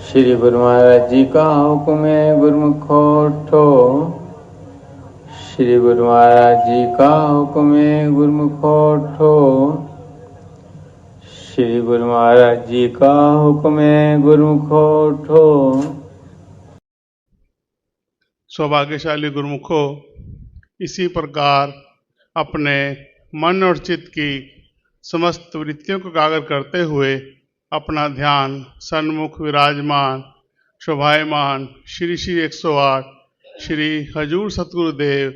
श्री गुरु महाराज जी का हुक्म है गुरुमुखो उठो। श्री गुरु महाराज जी का हुक्म है गुरुमुखो उठो। श्री गुरु महाराज जी का हुक्म है गुरुमुखो उठो। सौभाग्यशाली गुरुमुखो, इसी प्रकार अपने मन और चित्त की समस्त वृत्तियों को एकाग्र करते हुए अपना ध्यान सन्मुख विराजमान शोभायमान श्री श्री 108 श्री हजूर सतगुरुदेव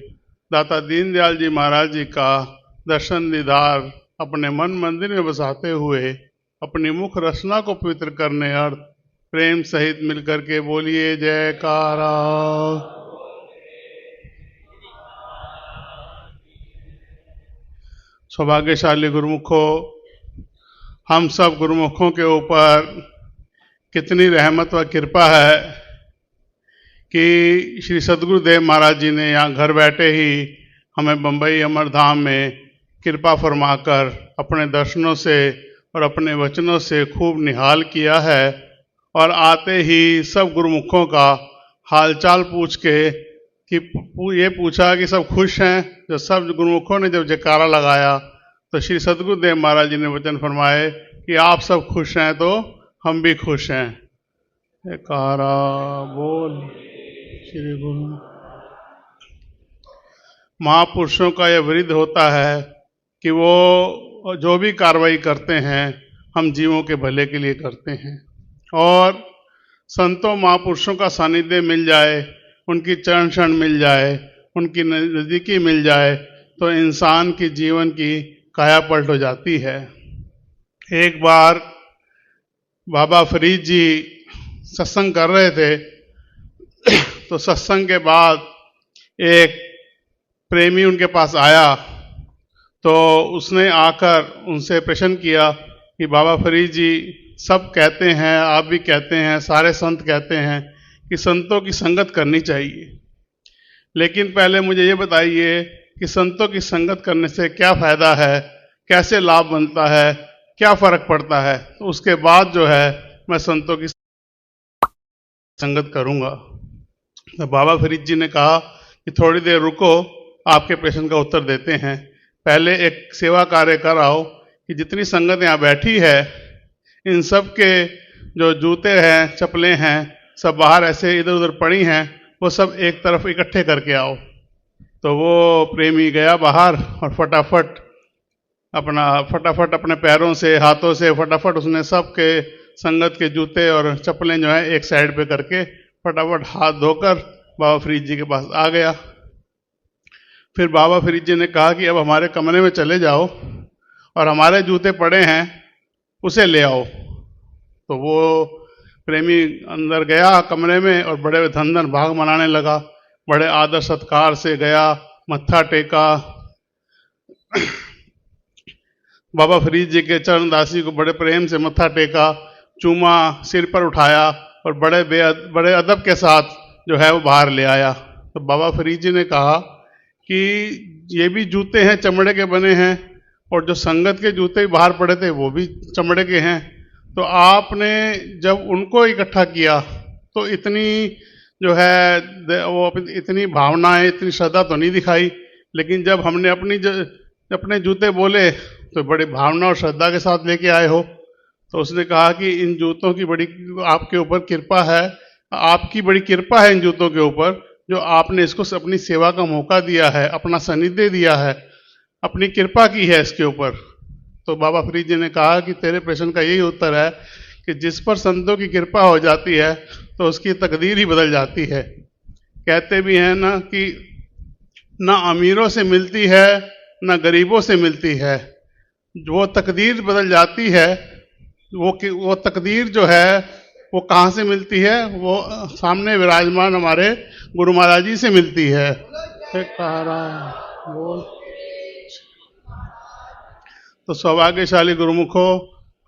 दाता दीनदयाल जी महाराज जी का दर्शन दीदार अपने मन मंदिर में बसाते हुए अपनी मुख रचना को पवित्र करने अर्थ प्रेम सहित मिलकर के बोलिए जयकारा। सौभाग्यशाली गुरुमुखो, हम सब गुरुमुखों के ऊपर कितनी रहमत व कृपा है कि श्री सद्गुरुदेव महाराज जी ने यहाँ घर बैठे ही हमें बम्बई अमरधाम में कृपा फरमाकर अपने दर्शनों से और अपने वचनों से खूब निहाल किया है। और आते ही सब गुरुमुखों का हालचाल पूछ के कि ये पूछा कि सब खुश हैं। जब सब गुरुमुखों ने जब जयकारा लगाया तो श्री सद्गुरुदेव महाराज जी ने वचन फरमाए कि आप सब खुश हैं तो हम भी खुश हैं। जयकारा बोल श्री गुरु। महापुरुषों का यह वृद्ध होता है कि वो जो भी कार्रवाई करते हैं हम जीवों के भले के लिए करते हैं। और संतों महापुरुषों का सानिध्य मिल जाए, उनकी चरण शरण मिल जाए, उनकी नज़दीकी मिल जाए तो इंसान की जीवन की काया पलट हो जाती है। एक बार बाबा फरीद जी सत्संग कर रहे थे तो सत्संग के बाद एक प्रेमी उनके पास आया तो उसने आकर उनसे प्रश्न किया कि बाबा फरीद जी, सब कहते हैं, आप भी कहते हैं, सारे संत कहते हैं कि संतों की संगत करनी चाहिए, लेकिन पहले मुझे ये बताइए कि संतों की संगत करने से क्या फ़ायदा है, कैसे लाभ बनता है, क्या फ़र्क पड़ता है, तो उसके बाद जो है मैं संतों की संगत करूँगा। तो बाबा फरीद जी ने कहा कि थोड़ी देर रुको, आपके प्रश्न का उत्तर देते हैं। पहले एक सेवा कार्य कराओ कि जितनी संगत यहाँ बैठी है इन सब के जो जूते हैं, चप्पलें हैं, सब बाहर ऐसे इधर उधर पड़ी हैं, वो सब एक तरफ इकट्ठे करके आओ। तो वो प्रेमी गया बाहर और फटाफट अपने पैरों से, हाथों से फटाफट उसने सब के संगत के जूते और चप्पलें जो हैं एक साइड पे करके फटाफट हाथ धोकर बाबा फरीद जी के पास आ गया। फिर बाबा फरीद जी ने कहा कि अब हमारे कमरे में चले जाओ और हमारे जूते पड़े हैं उसे ले आओ। तो वो प्रेमी अंदर गया कमरे में और बड़े धन धन भाग मनाने लगा। बड़े आदर सत्कार से गया, मत्था टेका, बाबा फरीद जी के चरण दासी को बड़े प्रेम से मत्था टेका, चूमा, सिर पर उठाया और बड़े अदब के साथ जो है वो बाहर ले आया। तो बाबा फरीद जी ने कहा कि ये भी जूते हैं, चमड़े के बने हैं, और जो संगत के जूते बाहर पड़े थे वो भी चमड़े के हैं। तो आपने जब उनको इकट्ठा किया तो इतनी जो है वो इतनी भावनाएं, इतनी श्रद्धा तो नहीं दिखाई, लेकिन जब हमने अपने जूते बोले तो बड़ी भावना और श्रद्धा के साथ लेके आए हो। तो उसने कहा कि इन जूतों की बड़ी आपके ऊपर कृपा है, आपकी बड़ी कृपा है इन जूतों के ऊपर, जो आपने इसको अपनी सेवा का मौका दिया है, अपना सानिध्य दिया है, अपनी कृपा की है इसके ऊपर। तो बाबा फरीद जी ने कहा कि तेरे प्रश्न का यही उत्तर है कि जिस पर संतों की कृपा हो जाती है तो उसकी तकदीर ही बदल जाती है। कहते भी हैं ना कि ना अमीरों से मिलती है ना गरीबों से मिलती है, वो तकदीर बदल जाती है। वो तकदीर जो है वो कहाँ से मिलती है? वो सामने विराजमान हमारे गुरु महाराज जी से मिलती है। तो सौभाग्यशाली गुरुमुखो,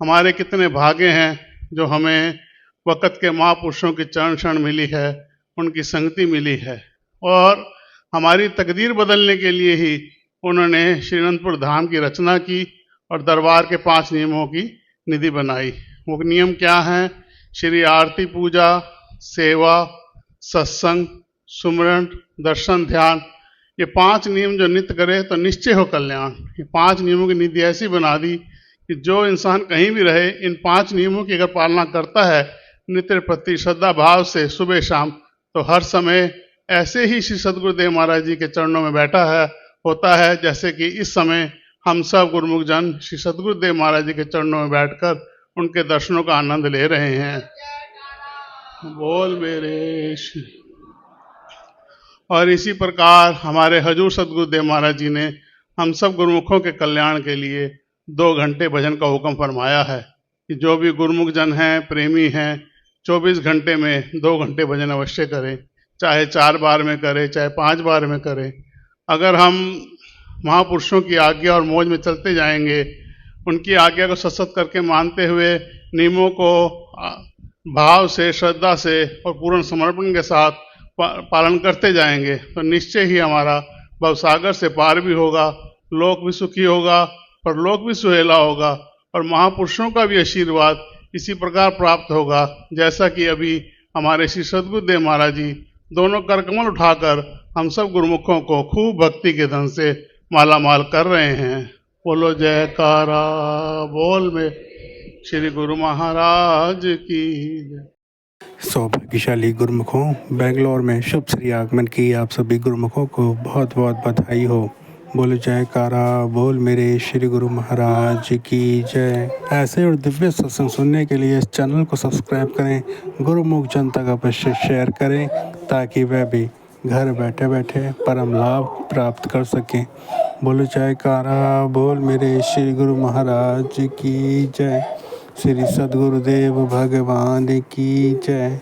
हमारे कितने भाग्य हैं जो हमें वक़्त के महापुरुषों की चरण शरण मिली है, उनकी संगति मिली है। और हमारी तकदीर बदलने के लिए ही उन्होंने श्री अनंतपुर धाम की रचना की और दरबार के 5 नियमों की निधि बनाई। वो नियम क्या है? श्री आरती पूजा, सेवा, सत्संग, सुमरन, दर्शन, ध्यान, ये 5 नियम जो नित्य करे तो निश्चय हो कल्याण। ये 5 नियमों की निधि ऐसी बना दी कि जो इंसान कहीं भी रहे इन 5 नियमों की अगर पालना करता है नित्य प्रति श्रद्धा भाव से सुबह शाम, तो हर समय ऐसे ही श्री सद्गुरुदेव महाराज जी के चरणों में बैठा है होता है जैसे कि इस समय हम सब गुरुमुख जन श्री सद्गुरुदेव महाराज जी के चरणों में बैठकर उनके दर्शनों का आनंद ले रहे हैं। बोल मेरे और इसी प्रकार हमारे हजूर सद्गुरुदेव महाराज जी ने हम सब गुरुमुखों के कल्याण के लिए 2 घंटे भजन का हुक्म फरमाया है कि जो भी गुरुमुख जन हैं, प्रेमी हैं, 24 घंटे में 2 घंटे भजन अवश्य करें, चाहे 4 बार में करें, चाहे 5 बार में करें। अगर हम महापुरुषों की आज्ञा और मौज में चलते जाएंगे, उनकी आज्ञा को सत्सत करके मानते हुए नियमों को भाव से, श्रद्धा से और पूर्ण समर्पण के साथ पालन करते जाएंगे, तो निश्चय ही हमारा भवसागर से पार भी होगा, लोक भी सुखी होगा, परलोक भी सुहेला होगा और महापुरुषों का भी आशीर्वाद इसी प्रकार प्राप्त होगा जैसा कि अभी हमारे श्री सद्गुरुदेव महाराज जी दोनों कर कमल उठाकर हम सब गुरुमुखों को खूब भक्ति के धन से माला माल कर रहे हैं। बोलो जयकारा बोल में श्री गुरु महाराज की जय। सौभाग्यशाली गुरुमुखों, बेंगलोर में शुभ श्री आगमन की आप सभी गुरुमुखों को बहुत बहुत बधाई हो। बोलो जयकारा बोल मेरे श्री गुरु महाराज की जय। ऐसे और दिव्य सत्संग सुनने के लिए इस चैनल को सब्सक्राइब करें, गुरुमुख जन तक अवश्य शेयर करें ताकि वह भी घर बैठे बैठे परम लाभ प्राप्त कर सकें। बोलो जयकारा बोल मेरे श्री गुरु महाराज की जय। श्री सद्गुरुदेव भगवान की जय।